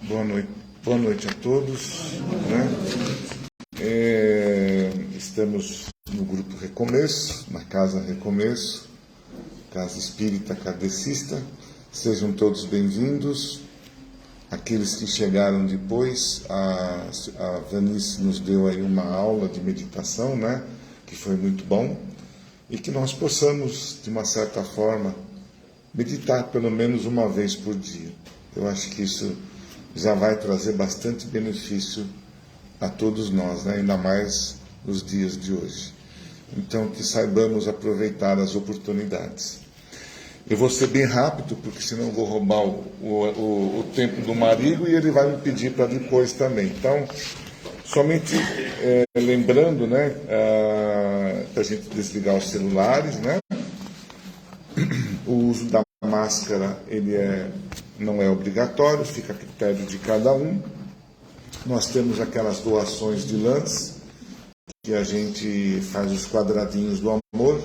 Boa noite a todos. Estamos no Grupo Recomeço, na Casa Recomeço, Casa Espírita Kardecista. Sejam todos bem-vindos. Aqueles que chegaram depois, a Vanice nos deu aí uma aula de meditação, que foi muito bom, e que nós possamos, de uma certa forma, meditar pelo menos uma vez por dia. Eu acho que isso já vai trazer bastante benefício a todos nós, ainda mais nos dias de hoje. Então, que saibamos aproveitar as oportunidades. Eu vou ser bem rápido, porque senão eu vou roubar o tempo do marido e ele vai me pedir para depois também. Então, somente lembrando, para a gente desligar os celulares, O uso da máscara, não é obrigatório, fica a critério de cada um. Nós temos aquelas doações de lãs, que a gente faz os quadradinhos do amor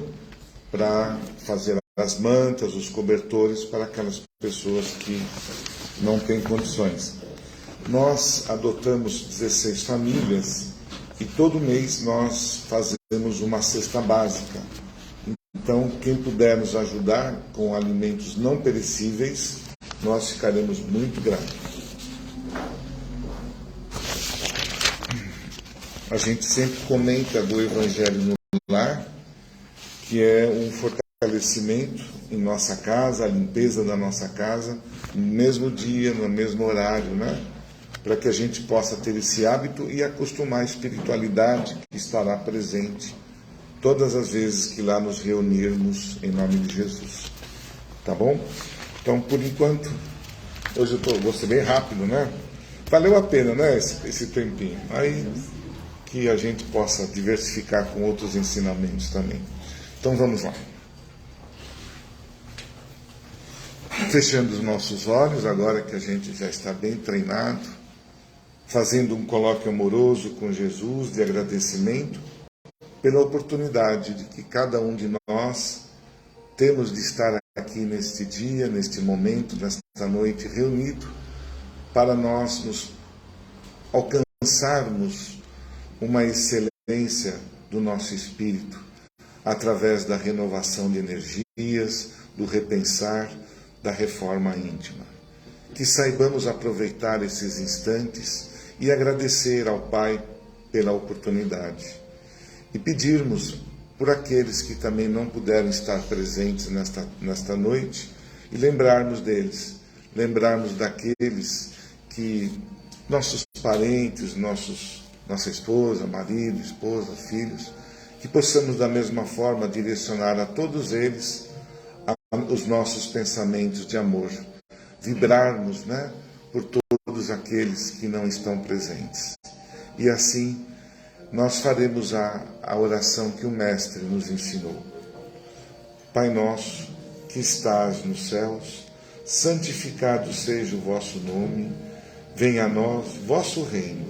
para fazer as mantas, os cobertores para aquelas pessoas que não têm condições. Nós adotamos 16 famílias e todo mês nós fazemos uma cesta básica. Então, quem puder nos ajudar com alimentos não perecíveis, nós ficaremos muito gratos. A gente sempre comenta do Evangelho no Lar, que é um fortalecimento em nossa casa, a limpeza da nossa casa, no mesmo dia, no mesmo horário, para que a gente possa ter esse hábito e acostumar a espiritualidade que estará presente todas as vezes que lá nos reunirmos em nome de Jesus. Tá bom? Então, por enquanto, hoje vou ser bem rápido, Valeu a pena, esse tempinho. Aí que a gente possa diversificar com outros ensinamentos também. Então, vamos lá. Fechando os nossos olhos, agora que a gente já está bem treinado, fazendo um colóquio amoroso com Jesus de agradecimento pela oportunidade de que cada um de nós temos de estar aqui neste dia, neste momento, nesta noite reunido, para nós nos alcançarmos uma excelência do nosso espírito, através da renovação de energias, do repensar, da reforma íntima. Que saibamos aproveitar esses instantes e agradecer ao Pai pela oportunidade. E pedirmos por aqueles que também não puderam estar presentes nesta noite e lembrarmos deles, lembrarmos daqueles que, nossos parentes, nossa esposa, marido, esposa, filhos, que possamos da mesma forma direcionar a todos eles os nossos pensamentos de amor, vibrarmos, por todos aqueles que não estão presentes. E assim, nós faremos a oração que o Mestre nos ensinou. Pai nosso, que estás nos céus, santificado seja o vosso nome, venha a nós vosso reino,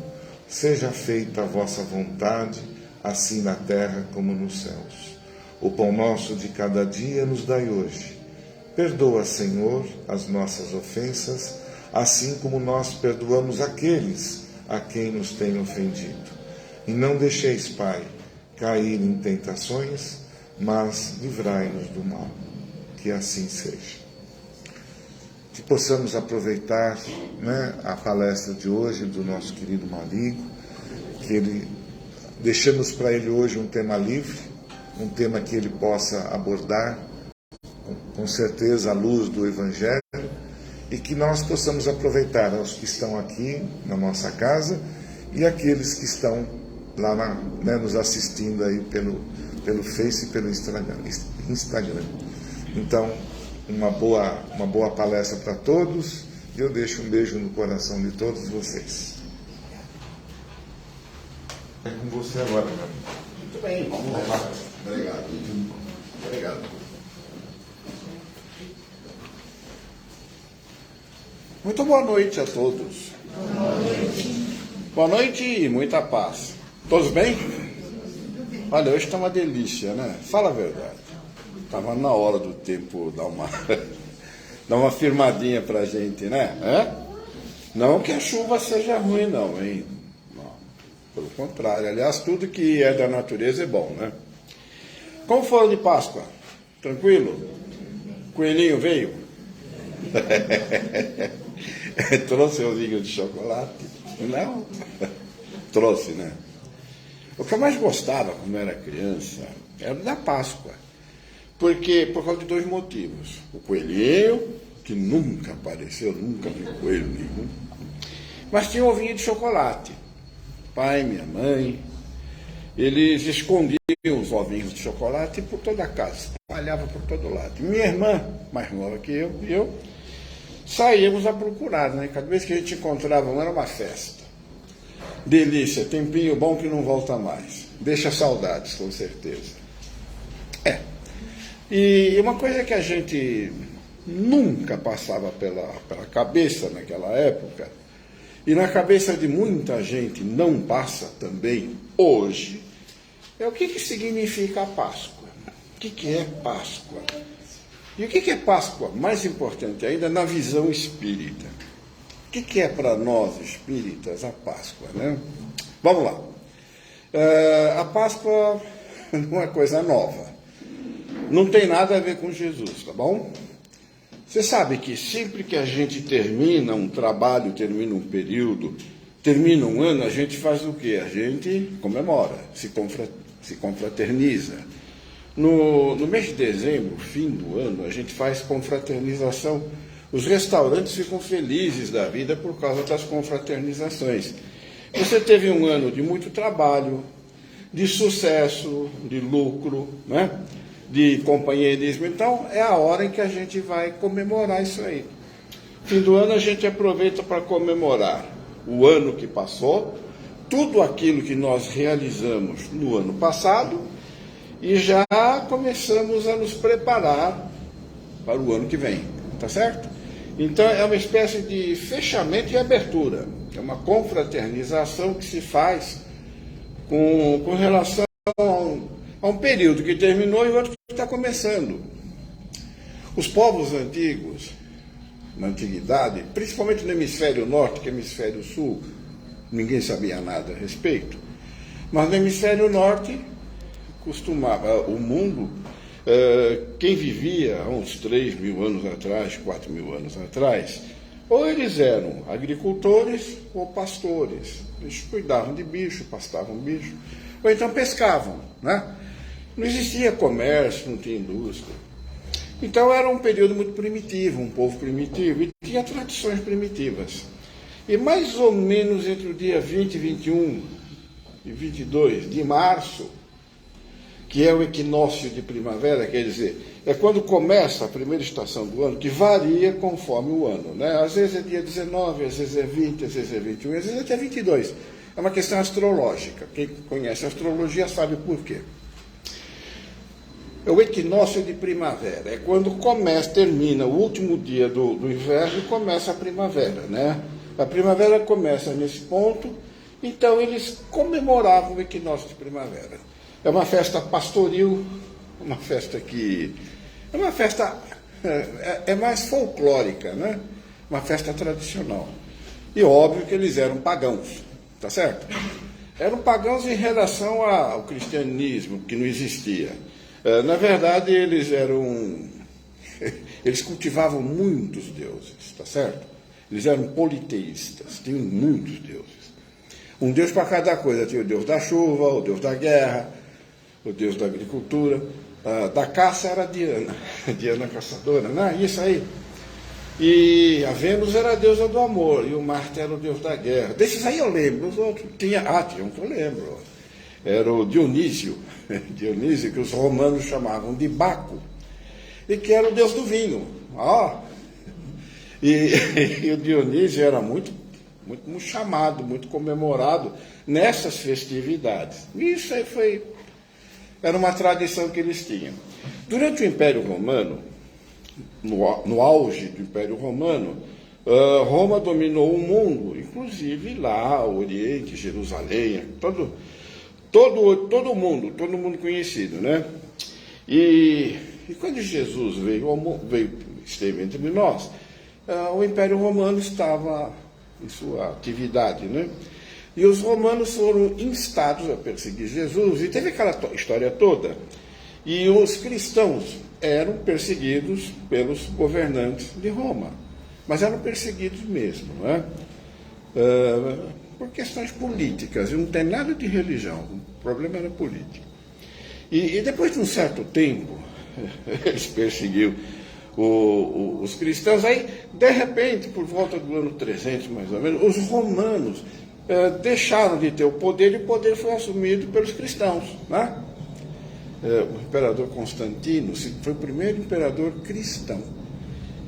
seja feita a vossa vontade, assim na terra como nos céus. O pão nosso de cada dia nos dai hoje. Perdoa, Senhor, as nossas ofensas, assim como nós perdoamos aqueles a quem nos têm ofendido. E não deixeis, Pai, cair em tentações, mas livrai-nos do mal. Que assim seja. Que possamos aproveitar a palestra de hoje do nosso querido Marigo, que deixamos para ele hoje um tema livre, um tema que ele possa abordar, com certeza, à luz do Evangelho, e que nós possamos aproveitar aos que estão aqui na nossa casa e aqueles que estão lá nos assistindo aí pelo Face e pelo Instagram. Então, uma boa palestra para todos, e eu deixo um beijo no coração de todos vocês. É com você agora, meu amigo. Muito bem, vamos lá. Obrigado. Muito boa noite a todos. Boa noite e muita paz. Todos bem? Olha, hoje está uma delícia, Fala a verdade. Estava na hora do tempo dar uma firmadinha pra gente, Não que a chuva seja ruim, não, hein? Não, pelo contrário. Aliás, tudo que é da natureza é bom, né? Como foram de Páscoa? Tranquilo? Coelhinho veio? Trouxe o vinho de chocolate? Não? Trouxe, né? O que eu mais gostava quando eu era criança era da Páscoa. Porque, por causa de dois motivos. O coelhinho, que nunca apareceu, nunca vi coelho nenhum. Mas tinha ovinho de chocolate. Pai, minha mãe, eles escondiam os ovinhos de chocolate por toda a casa, espalhava por todo lado. Minha irmã, mais nova que eu, e eu, saíamos a procurar, né? Cada vez que a gente encontrava um, era uma festa. Delícia, tempinho bom que não volta mais. Deixa saudades, com certeza. E uma coisa que a gente nunca passava pela cabeça naquela época, e na cabeça de muita gente não passa também hoje, é o que significa a Páscoa. O que é Páscoa? E o que é Páscoa? Mais importante ainda, na visão espírita. O que é para nós espíritas a Páscoa, né? Vamos lá. A Páscoa não é coisa nova. Não tem nada a ver com Jesus, tá bom? Você sabe que sempre que a gente termina um trabalho, termina um período, termina um ano, a gente faz o quê? A gente comemora, se confraterniza. No mês de dezembro, fim do ano, a gente faz confraternização. Os restaurantes ficam felizes da vida por causa das confraternizações. Você teve um ano de muito trabalho, de sucesso, de lucro, né? De companheirismo. Então, é a hora em que a gente vai comemorar isso aí. Fim do ano, a gente aproveita para comemorar o ano que passou, tudo aquilo que nós realizamos no ano passado, e já começamos a nos preparar para o ano que vem, tá certo? Então, é uma espécie de fechamento e abertura. É uma confraternização que se faz com relação a um período que terminou e outro que está começando. Os povos antigos, na antiguidade, principalmente no hemisfério norte, que é o hemisfério sul, ninguém sabia nada a respeito, mas no hemisfério norte, costumava, o mundo, quem vivia há uns 3.000 anos atrás, 4.000 anos atrás, ou eles eram agricultores ou pastores. Eles cuidavam de bicho, pastavam bicho, ou então pescavam, né? Não existia comércio, não tinha indústria. Então era um período muito primitivo, um povo primitivo, e tinha tradições primitivas. E mais ou menos entre o dia 20, 21 e 22 de março, que é o equinócio de primavera, quer dizer, é quando começa a primeira estação do ano, que varia conforme o ano, né? Às vezes é dia 19, às vezes é 20, às vezes é 21, às vezes é até 22. É uma questão astrológica. Quem conhece a astrologia sabe por quê. É o equinócio de primavera, é quando termina o último dia do inverno e começa a primavera, né? A primavera começa nesse ponto, então eles comemoravam o equinócio de primavera. É uma festa pastoril, uma festa que... é uma festa... é mais folclórica, né? Uma festa tradicional. E óbvio que eles eram pagãos, tá certo? Eram pagãos em relação ao cristianismo, que não existia. Na verdade, eles cultivavam muitos deuses, tá certo? Eles eram politeístas, tinham muitos deuses. Um deus para cada coisa. Tinha o deus da chuva, o deus da guerra, o deus da agricultura. Da caça era Diana, Diana caçadora, né? Isso aí. E a Vênus era a deusa do amor, e o Marte era o deus da guerra. Desses aí eu lembro, os outros. Tinha um que eu lembro. Era o Dionísio, Dionísio, que os romanos chamavam de Baco, e que era o deus do vinho. E o Dionísio era muito chamado, muito comemorado nessas festividades. Isso aí era uma tradição que eles tinham. Durante o Império Romano, no auge do Império Romano, Roma dominou o mundo, inclusive lá, o Oriente, Jerusalém, todo mundo conhecido, né? E quando Jesus esteve entre nós, o Império Romano estava em sua atividade, né? E os romanos foram instados a perseguir Jesus, e teve aquela história toda. E os cristãos eram perseguidos pelos governantes de Roma, mas eram perseguidos mesmo, não é? Por questões políticas, e não tem nada de religião, o problema era político. E depois de um certo tempo, eles perseguiram os cristãos, aí, de repente, por volta do ano 300, mais ou menos, os romanos deixaram de ter o poder, e o poder foi assumido pelos cristãos, né? O imperador Constantino foi o primeiro imperador cristão.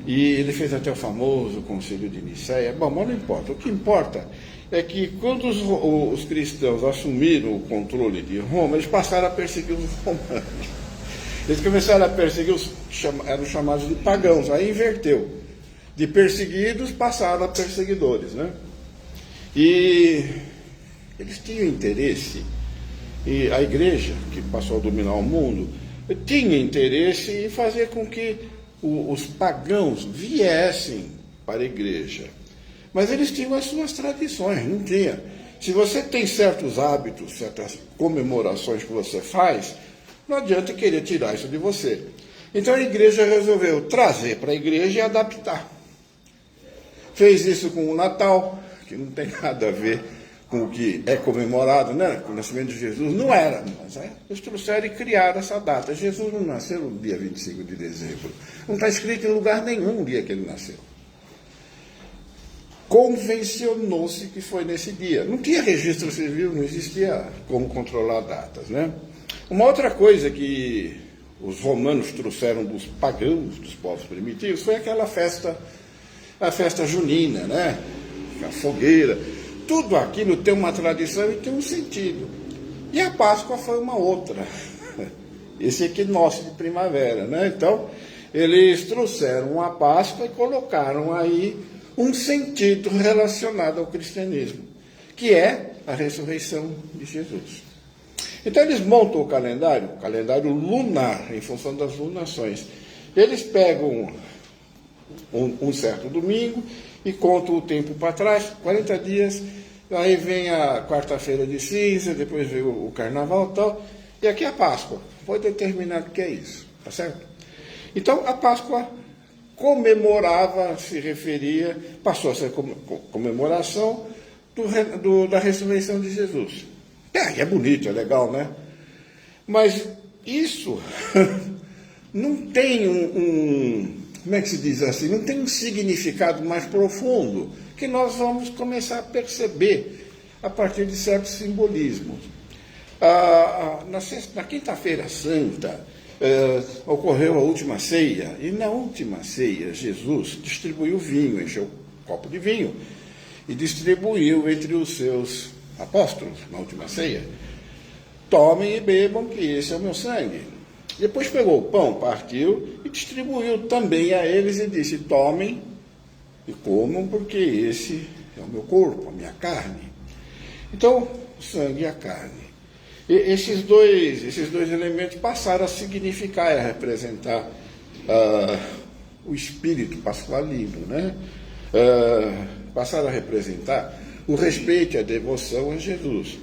E ele fez até o famoso Concílio de Nicéia. Bom, mas não importa. O que importa é que quando os cristãos assumiram o controle de Roma, eles passaram a perseguir os romanos. Eles começaram a perseguir eram chamados de pagãos. Aí inverteu. De perseguidos passaram a perseguidores, né? E eles tinham interesse, e a igreja, que passou a dominar o mundo, tinha interesse em fazer com que os pagãos viessem para a igreja. Mas eles tinham as suas tradições, não tinha. Se você tem certos hábitos, certas comemorações que você faz, não adianta querer tirar isso de você. Então a igreja resolveu trazer para a igreja e adaptar. Fez isso com o Natal, que não tem nada a ver com o que é comemorado, né? Com o nascimento de Jesus, não era, mas eles trouxeram e criaram essa data. Jesus não nasceu no dia 25 de dezembro. Não está escrito em lugar nenhum o dia que ele nasceu. Convencionou-se que foi nesse dia. Não tinha registro civil, não existia como controlar datas, né? Uma outra coisa que os romanos trouxeram dos pagãos, dos povos primitivos, foi aquela festa, a festa junina, né? A fogueira. Tudo aquilo tem uma tradição e tem um sentido. E a Páscoa foi uma outra. Esse equinócio de primavera, né? Então, eles trouxeram a Páscoa e colocaram aí um sentido relacionado ao cristianismo, que é a ressurreição de Jesus. Então, eles montam o calendário lunar, em função das lunações. Eles pegam um certo domingo e contam o tempo para trás, 40 dias, aí vem a quarta-feira de cinza, depois vem o carnaval e tal, e aqui a Páscoa. Foi determinado o que é isso, tá certo? Então, a Páscoa comemorava, se referia, passou a ser comemoração da ressurreição de Jesus. É bonito, é legal, né? Mas isso não tem como é que se diz assim? Não tem um significado mais profundo que nós vamos começar a perceber a partir de certos simbolismos. Na quinta-feira santa, ocorreu a última ceia, e na última ceia Jesus distribuiu vinho, encheu um copo de vinho e distribuiu entre os seus apóstolos na última ceia. Tomem e bebam, que esse é o meu sangue. Depois pegou o pão, partiu e distribuiu também a eles e disse: tomem e comam, porque esse é o meu corpo, a minha carne. Então, o sangue e a carne. E esses dois elementos passaram a significar e a representar o espírito pascualino, né? Passaram a representar o respeito e a devoção a Jesus.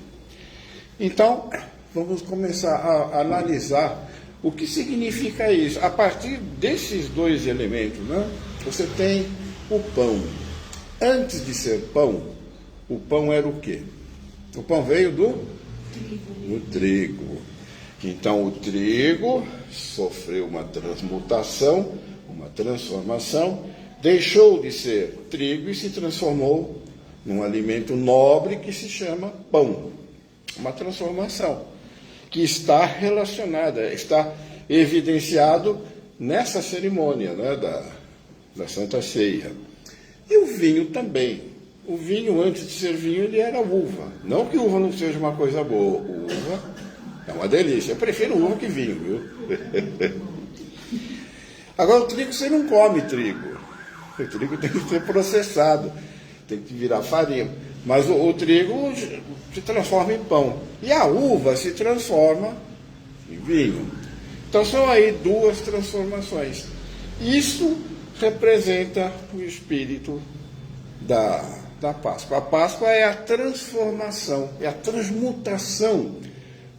Então, vamos começar a analisar o que significa isso. A partir desses dois elementos, né, você tem o pão. Antes de ser pão, o pão era o quê? O pão veio do trigo. Então, o trigo sofreu uma transmutação, uma transformação, deixou de ser trigo e se transformou num alimento nobre que se chama pão. Uma transformação que está relacionada, está evidenciado nessa cerimônia, né, da Santa Ceia. E o vinho também. O vinho, antes de ser vinho, ele era uva. Não que uva não seja uma coisa boa. Uva é uma delícia. Eu prefiro uva que vinho, viu? Agora, o trigo, você não come trigo. O trigo tem que ser processado, tem que virar farinha. Mas o trigo se transforma em pão. E a uva se transforma em vinho. Então são aí duas transformações. Isso representa o espírito da da Páscoa. A Páscoa é a transformação, é a transmutação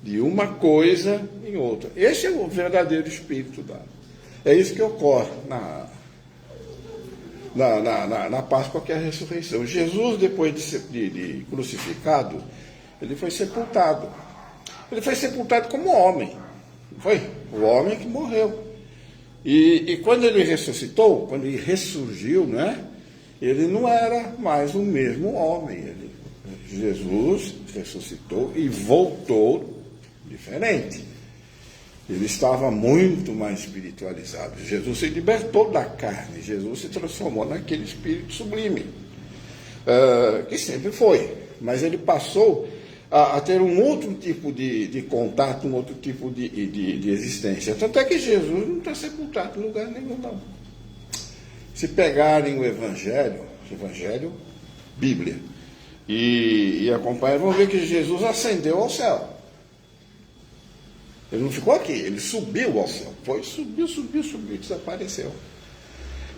de uma coisa em outra. Esse é o verdadeiro espírito da. É isso que ocorre na Páscoa, que é a ressurreição. Jesus, depois de crucificado, ele foi sepultado. Ele foi sepultado como homem. Foi o homem que morreu. E quando ele ressuscitou, quando ele ressurgiu, né, ele não era mais o mesmo homem. Jesus ressuscitou e voltou diferente. Ele estava muito mais espiritualizado. Jesus se libertou da carne. Jesus se transformou naquele espírito sublime, que sempre foi. Mas ele passou a ter um outro tipo de contato, um outro tipo de existência. Tanto é que Jesus não está sepultado em lugar nenhum, não. Se pegarem o Evangelho, Bíblia, e acompanhar, vão ver que Jesus ascendeu ao céu. Ele não ficou aqui, ele subiu ao céu. Subiu, desapareceu.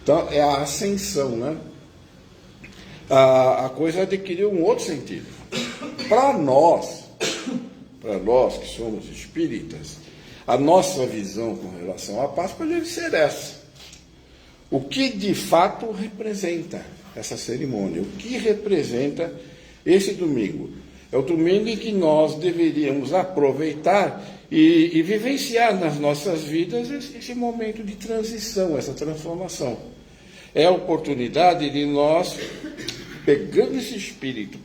Então, é a ascensão, né? A coisa adquiriu um outro sentido. Para nós que somos espíritas, a nossa visão com relação à Páscoa deve ser essa. O que de fato representa essa cerimônia? O que representa esse domingo? É o domingo em que nós deveríamos aproveitar e vivenciar nas nossas vidas esse momento de transição, essa transformação. É a oportunidade de nós, pegando esse espírito,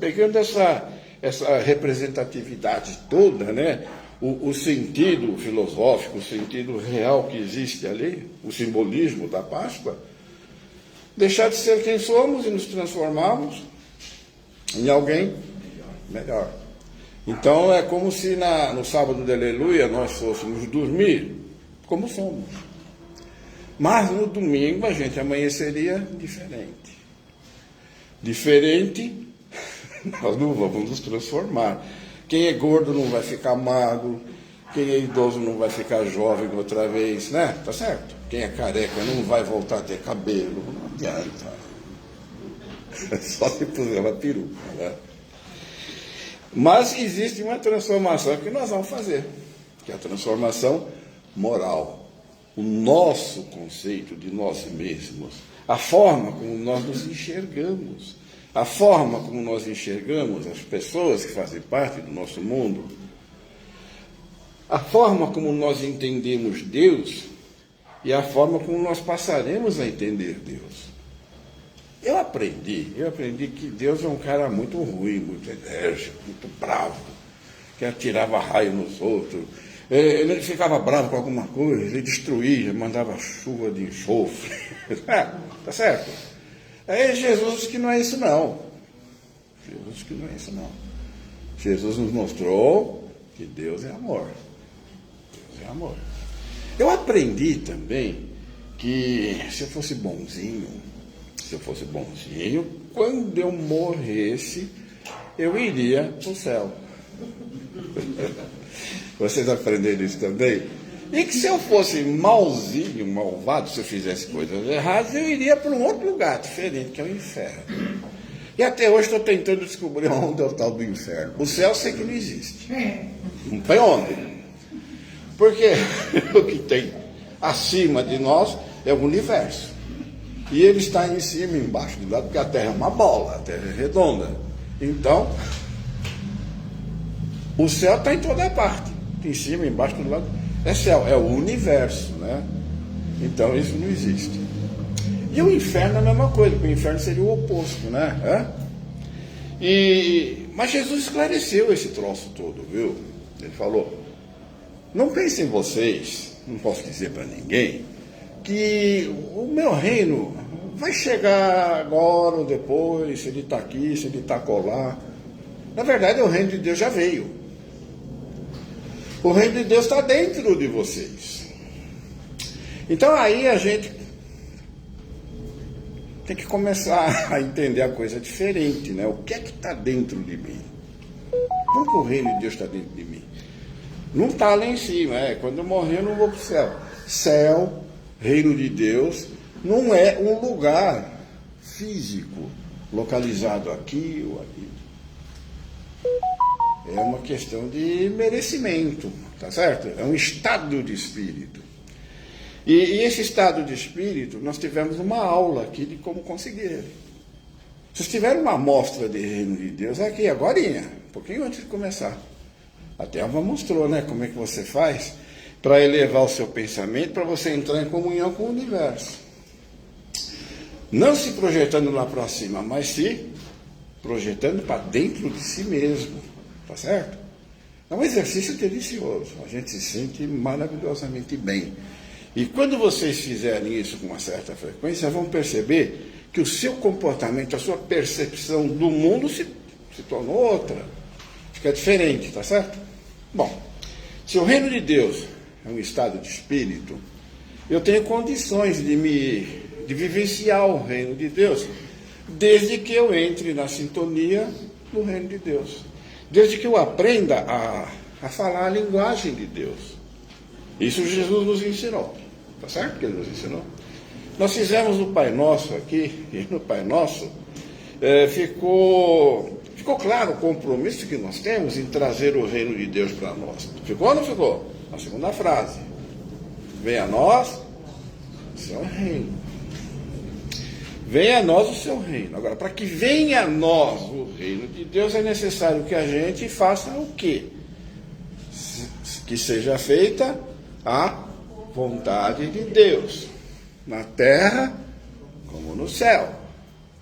pegando essa representatividade toda, né? O sentido filosófico, o sentido real que existe ali, o simbolismo da Páscoa, deixar de ser quem somos e nos transformarmos em alguém melhor. Então é como se no sábado de Aleluia nós fôssemos dormir como somos. Mas no domingo a gente amanheceria diferente. Diferente, nós não vamos nos transformar. Quem é gordo não vai ficar magro, quem é idoso não vai ficar jovem outra vez, né? Tá certo? Quem é careca não vai voltar a ter cabelo, não adianta. Só se puser uma peruca, né? Mas existe uma transformação que nós vamos fazer, que é a transformação moral. O nosso conceito de nós mesmos, a forma como nós nos enxergamos, a forma como nós enxergamos as pessoas que fazem parte do nosso mundo, a forma como nós entendemos Deus e a forma como nós passaremos a entender Deus. Eu aprendi que Deus é um cara muito ruim, muito enérgico, muito bravo, que atirava raio nos outros. Ele ficava bravo com alguma coisa, ele destruía, mandava chuva de enxofre. Tá certo? É Jesus que não é isso não. Jesus nos mostrou que Deus é amor. Deus é amor. Eu aprendi também que se eu fosse bonzinho, quando eu morresse, eu iria para o céu. Vocês aprenderam isso também? E que se eu fosse malzinho, malvado, se eu fizesse coisas erradas, eu iria para um outro lugar diferente, que é o inferno. E até hoje estou tentando descobrir onde é o tal do inferno. O céu eu sei que não existe. Não tem onde. Porque o que tem acima de nós é o universo. E ele está em cima e embaixo de lado, porque a Terra é uma bola, a Terra é redonda. Então, o céu está em toda parte. Em cima, embaixo, do lado. É céu, é o universo, né? Então, isso não existe. E o inferno é a mesma coisa, porque o inferno seria o oposto, né? Mas Jesus esclareceu esse troço todo, viu? Ele falou, não pensem vocês, não posso dizer para ninguém, que o meu reino vai chegar agora ou depois, se ele está aqui, se ele está colar. Na verdade, o reino de Deus já veio. O reino de Deus está dentro de vocês. Então aí a gente tem que começar a entender a coisa diferente, né? O que é que está dentro de mim? Como que o reino de Deus está dentro de mim? Não está lá em cima, quando eu morrer eu não vou para o céu. Céu, reino de Deus, não é um lugar físico, localizado aqui ou ali. É uma questão de merecimento, tá certo? É um estado de espírito. E esse estado de espírito, nós tivemos uma aula aqui de como conseguir. Vocês tiveram uma amostra de reino de Deus aqui, agorinha, um pouquinho antes de começar. A Thelma mostrou, né, como é que você faz para elevar o seu pensamento, para você entrar em comunhão com o universo. Não se projetando lá para cima, mas se projetando para dentro de si mesmo. Tá certo? É um exercício delicioso. A gente se sente maravilhosamente bem. E quando vocês fizerem isso com uma certa frequência, vão perceber que o seu comportamento, a sua percepção do mundo se tornou outra. Fica diferente, tá certo? Bom, se o reino de Deus é um estado de espírito, eu tenho condições de vivenciar o reino de Deus, desde que eu entre na sintonia do reino de Deus. Desde que eu aprenda a falar a linguagem de Deus. Isso Jesus nos ensinou. Tá certo que Ele nos ensinou? Nós fizemos o Pai Nosso aqui, e no Pai Nosso ficou claro o compromisso que nós temos em trazer o reino de Deus para nós. Ficou ou não ficou? A segunda frase. Venha a nós o seu reino. Venha a nós o seu reino. Agora, para que venha a nós o reino de Deus, é necessário que a gente faça o quê? Que seja feita a vontade de Deus, na terra como no céu.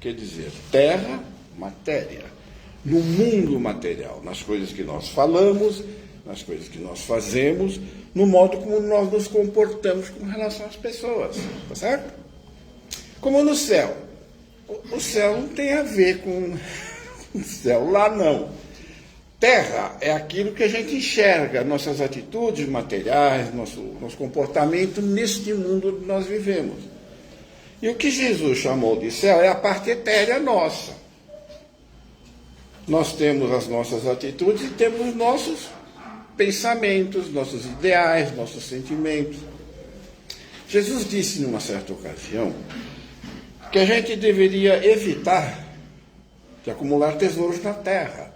Quer dizer, terra, matéria. No mundo material, nas coisas que nós falamos, nas coisas que nós fazemos, no modo como nós nos comportamos com relação às pessoas. Tá certo? Como no céu. O céu não tem a ver com o céu lá, não. Terra é aquilo que a gente enxerga, nossas atitudes materiais, nosso comportamento neste mundo que nós vivemos. E o que Jesus chamou de céu é a parte etérea nossa. Nós temos as nossas atitudes e temos nossos pensamentos, nossos ideais, nossos sentimentos. Jesus disse numa certa ocasião que a gente deveria evitar de acumular tesouros na terra.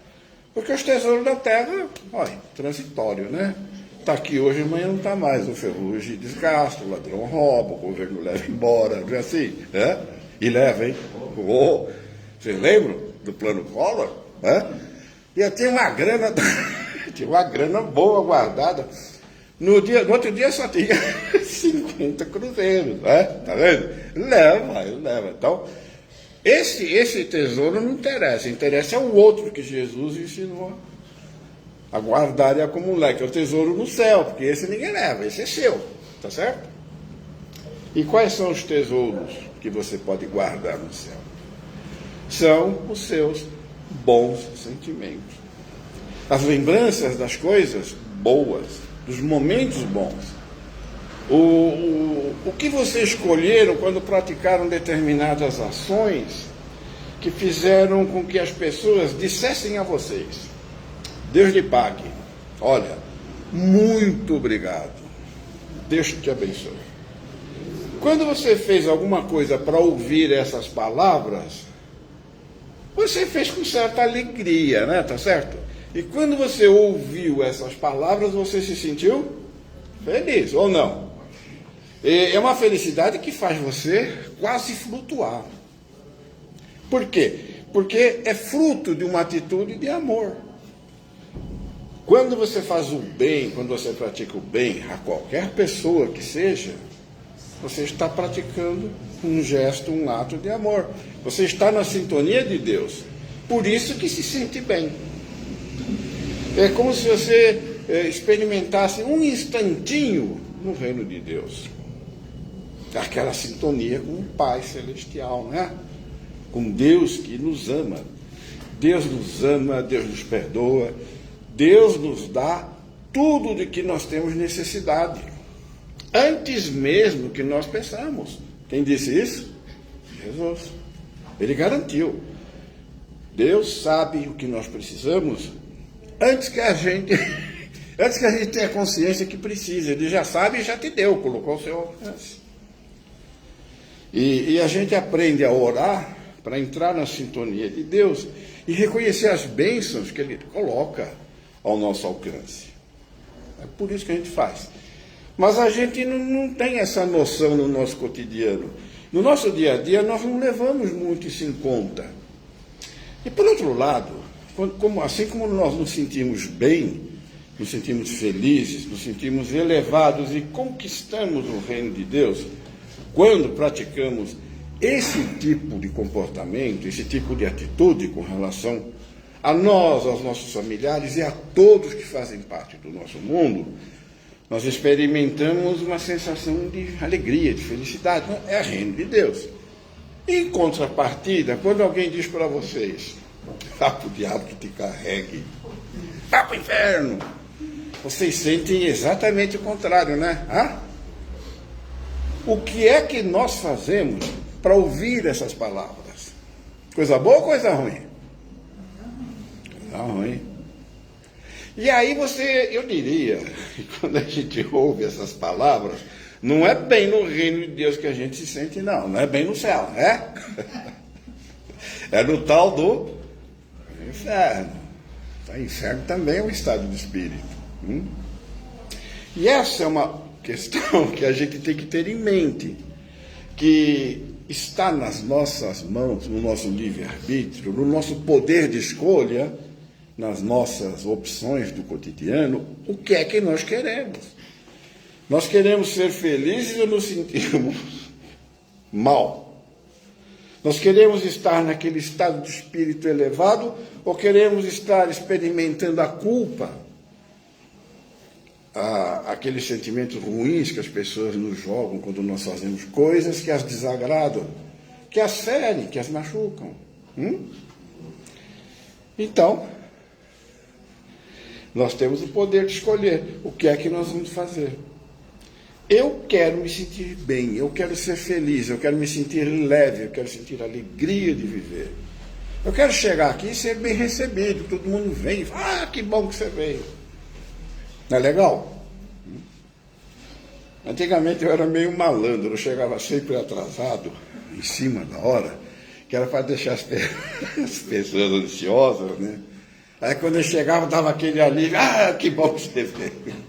Porque os tesouros da terra, olha, transitório, né? Está aqui hoje, amanhã não está mais. O ferrugem desgasta, o ladrão rouba, o governo leva embora, não é assim? Né? E leva, hein? Oh, vocês lembram do plano Collor? Né? E eu tinha uma grana, tinha uma grana boa guardada. No outro dia só tinha 50 cruzeiros, né? Tá vendo? Leva. Então, esse tesouro não interessa. Interessa é o outro que Jesus ensinou a guardar e acumular, que é o tesouro no céu, porque esse ninguém leva, esse é seu, tá certo? E quais são os tesouros que você pode guardar no céu? São os seus bons sentimentos. As lembranças das coisas boas, dos momentos bons. O que vocês escolheram quando praticaram determinadas ações que fizeram com que as pessoas dissessem a vocês: Deus lhe pague, olha, muito obrigado, Deus te abençoe. Quando você fez alguma coisa para ouvir essas palavras, você fez com certa alegria, né? Tá certo? E quando você ouviu essas palavras, você se sentiu feliz, ou não? É uma felicidade que faz você quase flutuar. Por quê? Porque é fruto de uma atitude de amor. Quando você faz o bem, quando você pratica o bem a qualquer pessoa que seja, você está praticando um gesto, um ato de amor. Você está na sintonia de Deus. Por isso que se sente bem. É como se você experimentasse um instantinho no reino de Deus. Aquela sintonia com o Pai Celestial, né? Com Deus que nos ama. Deus nos ama, Deus nos perdoa. Deus nos dá tudo de que nós temos necessidade. Antes mesmo que nós pensamos. Quem disse isso? Jesus. Ele garantiu. Deus sabe o que nós precisamos antes que a gente tenha consciência que precisa. Ele já sabe e já te deu, colocou o seu alcance. E a gente aprende a orar para entrar na sintonia de Deus e reconhecer as bênçãos que Ele coloca ao nosso alcance. É por isso que a gente faz. Mas a gente não tem essa noção no nosso cotidiano. No nosso dia a dia, nós não levamos muito isso em conta. E, por outro lado, assim como nós nos sentimos bem, nos sentimos felizes, nos sentimos elevados e conquistamos o reino de Deus, quando praticamos esse tipo de comportamento, esse tipo de atitude com relação a nós, aos nossos familiares e a todos que fazem parte do nosso mundo, nós experimentamos uma sensação de alegria, de felicidade. É o reino de Deus. Em contrapartida, quando alguém diz para vocês, vá para o diabo que te carregue, vá para o inferno, vocês sentem exatamente o contrário, né? O que é que nós fazemos para ouvir essas palavras? Coisa boa ou coisa ruim? Coisa ruim. E aí eu diria, que quando a gente ouve essas palavras, não é bem no reino de Deus que a gente se sente, não é bem no céu, né? É no tal do inferno. O inferno também é um estado de espírito. E essa é uma questão que a gente tem que ter em mente, que está nas nossas mãos, no nosso livre-arbítrio, no nosso poder de escolha, nas nossas opções do cotidiano, o que é que nós queremos. Nós queremos ser felizes ou nos sentimos mal? Nós queremos estar naquele estado de espírito elevado ou queremos estar experimentando a culpa, aqueles sentimentos ruins que as pessoas nos jogam quando nós fazemos coisas que as desagradam, que as ferem, que as machucam? Então, nós temos o poder de escolher o que é que nós vamos fazer. Eu quero me sentir bem, eu quero ser feliz, eu quero me sentir leve, eu quero sentir alegria de viver. Eu quero chegar aqui e ser bem recebido, todo mundo vem e fala, que bom que você veio. Não é legal? Antigamente eu era meio malandro, eu chegava sempre atrasado, em cima da hora, que era para deixar as pessoas ansiosas, né? Aí quando eu chegava, dava aquele alívio, que bom que você veio.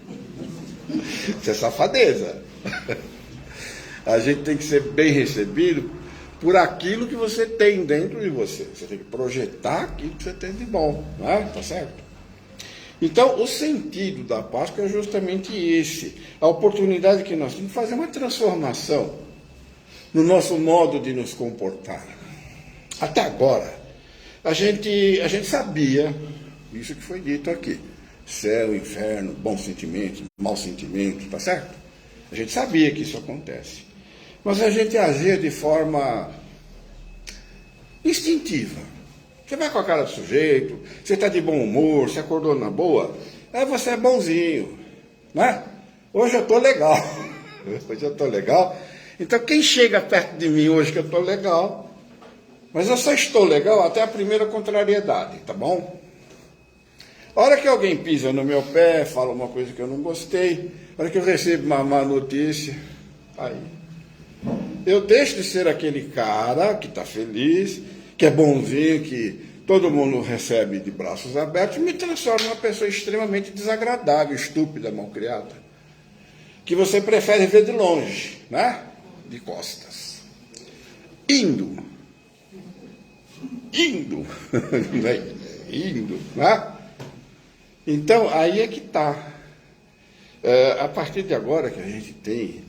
Isso é safadeza. A gente tem que ser bem recebido por aquilo que você tem dentro de você. Você tem que projetar aquilo que você tem de bom, não é? Tá certo? Então, o sentido da Páscoa é justamente esse. A oportunidade que nós temos de fazer uma transformação no nosso modo de nos comportar. Até agora, a gente sabia, isso que foi dito aqui, céu, inferno, bons sentimentos, maus sentimentos, tá certo? A gente sabia que isso acontece. Mas a gente agia de forma instintiva. Você vai com a cara do sujeito, você está de bom humor, você acordou na boa, você é bonzinho, né? Hoje eu estou legal. Hoje eu estou legal. Então quem chega perto de mim hoje que eu estou legal, mas eu só estou legal até a primeira contrariedade, tá bom? A hora que alguém pisa no meu pé, fala uma coisa que eu não gostei, a hora que eu recebo uma má notícia, aí eu deixo de ser aquele cara que está feliz, que é bonzinho, que todo mundo recebe de braços abertos, e me transformo numa pessoa extremamente desagradável, estúpida, malcriada, que você prefere ver de longe, né? De costas. Indo, né? Então, aí é que está. A partir de agora que a gente tem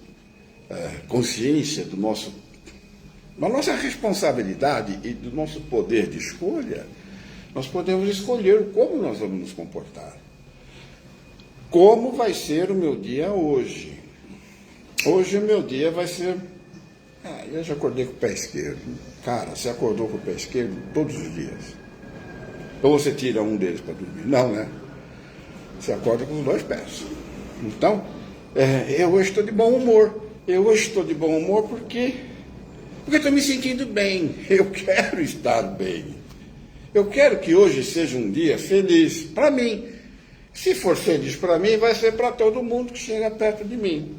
consciência da nossa responsabilidade e do nosso poder de escolha, nós podemos escolher como nós vamos nos comportar. Como vai ser o meu dia hoje? Hoje o meu dia vai ser... eu já acordei com o pé esquerdo. Cara, você acordou com o pé esquerdo todos os dias? Ou você tira um deles para dormir? Não, né? Você acorda com os dois pés. Então, eu hoje estou de bom humor. Eu hoje estou de bom humor porque estou me sentindo bem. Eu quero estar bem. Eu quero que hoje seja um dia feliz para mim. Se for feliz para mim, vai ser para todo mundo que chega perto de mim.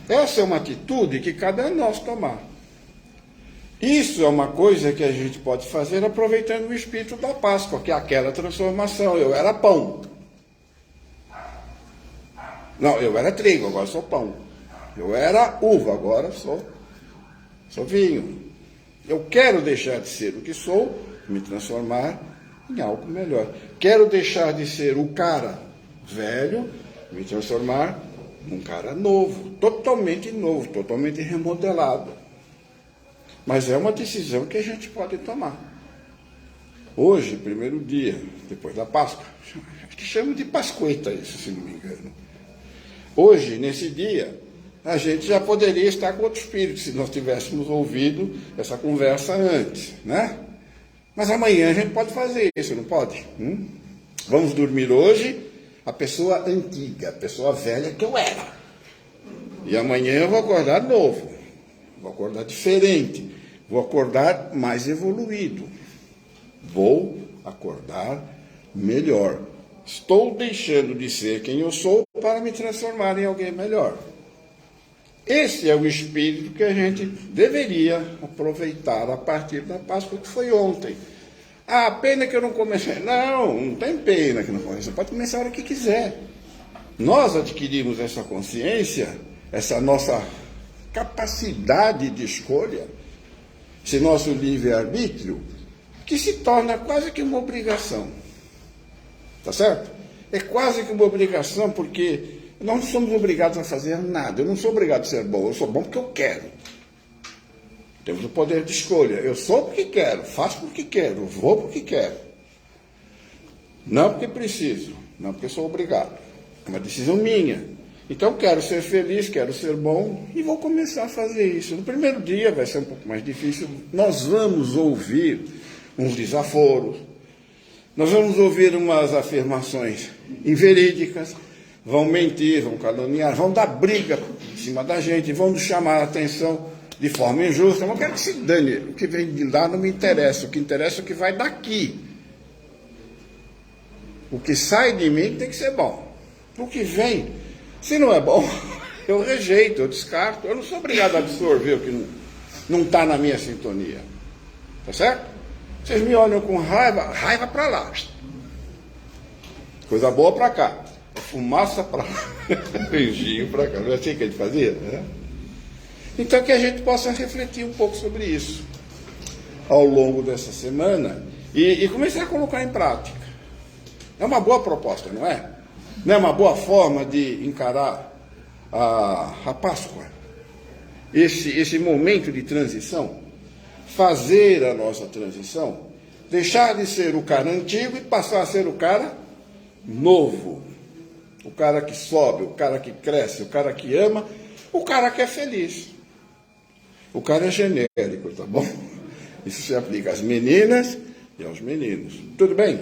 Essa é uma atitude que cada um de nós tomar. Isso é uma coisa que a gente pode fazer aproveitando o espírito da Páscoa, que é aquela transformação. Eu era pão. Não, eu era trigo, agora sou pão. Eu era uva, agora sou vinho. Eu quero deixar de ser o que sou, me transformar em algo melhor. Quero deixar de ser o cara velho, me transformar num cara novo, totalmente remodelado. Mas é uma decisão que a gente pode tomar. Hoje, primeiro dia, depois da Páscoa, acho que chamo de Pascueta isso, se não me engano. Hoje, nesse dia, a gente já poderia estar com outro espírito, se nós tivéssemos ouvido essa conversa antes, né? Mas amanhã a gente pode fazer isso, não pode? Vamos dormir hoje a pessoa antiga, a pessoa velha que eu era. E amanhã eu vou acordar novo, vou acordar diferente, vou acordar mais evoluído, vou acordar melhor. Estou deixando de ser quem eu sou para me transformar em alguém melhor. Esse é o espírito que a gente deveria aproveitar a partir da Páscoa, que foi ontem. Ah, pena que eu não comecei. Não tem pena que não comecei. Você pode começar a hora que quiser. Nós adquirimos essa consciência, essa nossa capacidade de escolha, esse nosso livre-arbítrio, que se torna quase que uma obrigação. Tá certo? É quase que uma obrigação, porque nós não somos obrigados a fazer nada. Eu não sou obrigado a ser bom, eu sou bom porque eu quero. Temos o poder de escolha. Eu sou porque quero, faço porque quero, vou porque quero. Não porque preciso, não porque sou obrigado. É uma decisão minha. Então quero ser feliz, quero ser bom e vou começar a fazer isso. No primeiro dia vai ser um pouco mais difícil. Nós vamos ouvir uns desaforos, nós vamos ouvir umas afirmações inverídicas, vão mentir, vão caluniar, vão dar briga em cima da gente, vão nos chamar a atenção de forma injusta. Eu não quero que se dane, o que vem de lá não me interessa, o que interessa é o que vai daqui. O que sai de mim tem que ser bom. O que vem, se não é bom, eu rejeito, eu descarto. Eu não sou obrigado a absorver o que não está na minha sintonia. Tá certo? Vocês me olham com raiva para lá. Coisa boa para cá. Fumaça para lá. Beijinho para cá. Não é assim que a gente fazia? Né? Então que a gente possa refletir um pouco sobre isso ao longo dessa semana e começar a colocar em prática. É uma boa proposta, não é? Não é uma boa forma de encarar a Páscoa? Esse momento de transição? Fazer a nossa transição, deixar de ser o cara antigo e passar a ser o cara novo, o cara que sobe, o cara que cresce, o cara que ama, o cara que é feliz. O cara é genérico, tá bom? Isso se aplica às meninas e aos meninos. Tudo bem?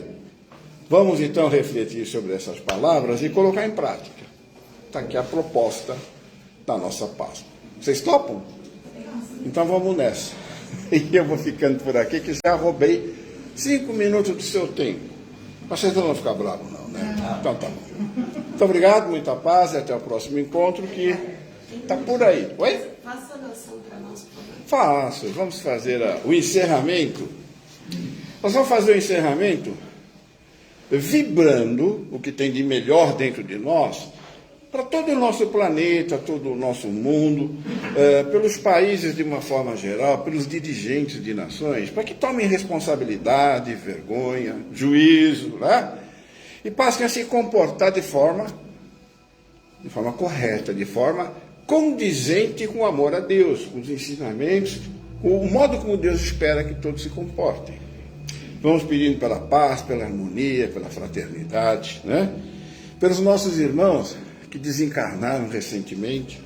Vamos então refletir sobre essas palavras e colocar em prática. Está aqui a proposta da nossa Páscoa. Vocês topam? Então vamos nessa. E eu vou ficando por aqui, que já roubei 5 minutos do seu tempo. Vocês não vão ficar bravos, não, né? Então tá bom. Muito obrigado, muita paz e até o próximo encontro, que está por aí. Oi? Faça a oração para nós, por favor. Faço. Vamos fazer o encerramento. Nós vamos fazer o encerramento vibrando o que tem de melhor dentro de nós, para todo o nosso planeta, todo o nosso mundo, pelos países de uma forma geral, pelos dirigentes de nações, para que tomem responsabilidade, vergonha, juízo, né? E passem a se comportar de forma correta, de forma condizente com o amor a Deus, com os ensinamentos, com o modo como Deus espera que todos se comportem. Vamos pedindo pela paz, pela harmonia, pela fraternidade, né? Pelos nossos irmãos que desencarnaram recentemente,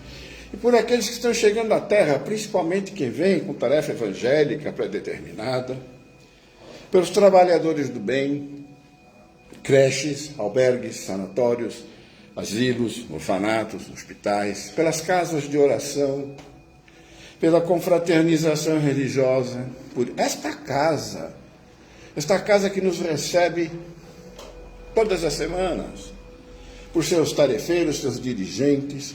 e por aqueles que estão chegando à Terra, principalmente quem vem com tarefa evangélica predeterminada, pelos trabalhadores do bem, creches, albergues, sanatórios, asilos, orfanatos, hospitais, pelas casas de oração, pela confraternização religiosa, por esta casa que nos recebe todas as semanas, por seus tarefeiros, seus dirigentes,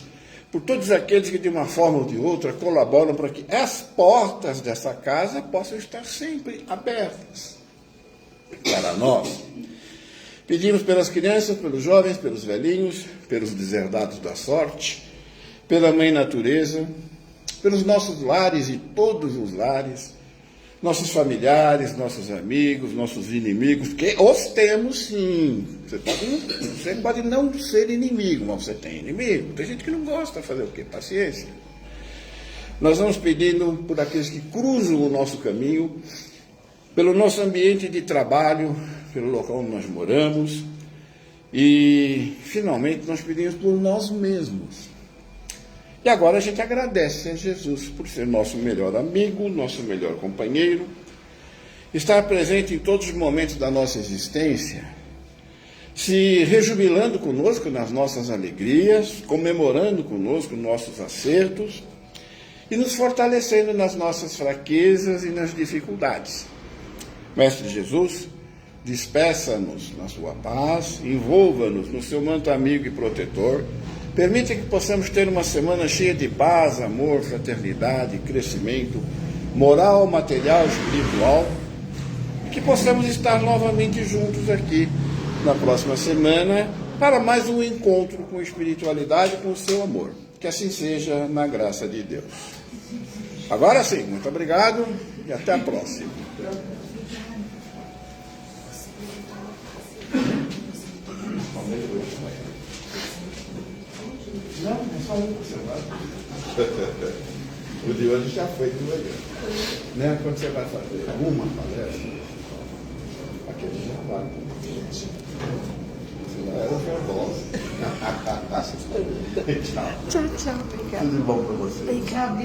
por todos aqueles que de uma forma ou de outra colaboram para que as portas dessa casa possam estar sempre abertas para nós. Pedimos pelas crianças, pelos jovens, pelos velhinhos, pelos deserdados da sorte, pela Mãe Natureza, pelos nossos lares e todos os lares, nossos familiares, nossos amigos, nossos inimigos, que os temos sim. Você pode não ser inimigo, mas você tem inimigo. Tem gente que não gosta, fazer o quê? Paciência. Nós vamos pedindo por aqueles que cruzam o nosso caminho, pelo nosso ambiente de trabalho, pelo local onde nós moramos, e finalmente nós pedimos por nós mesmos. E agora a gente agradece a Jesus por ser nosso melhor amigo, nosso melhor companheiro, estar presente em todos os momentos da nossa existência, se rejubilando conosco nas nossas alegrias, comemorando conosco nossos acertos e nos fortalecendo nas nossas fraquezas e nas dificuldades. Mestre Jesus, despeça-nos na sua paz, envolva-nos no seu manto amigo e protetor. Permita que possamos ter uma semana cheia de paz, amor, fraternidade, crescimento, moral, material, espiritual, e que possamos estar novamente juntos aqui na próxima semana para mais um encontro com espiritualidade, com o seu amor. Que assim seja, na graça de Deus. Agora sim, muito obrigado e até a próxima. Não, é só um que você vai. O de hoje já foi do legal. Né? Quando você vai fazer uma palestra, aquele já vai. Você vai era nervosa. Tchau. Tchau, tchau. Obrigada. Tudo de bom para você. Obrigada.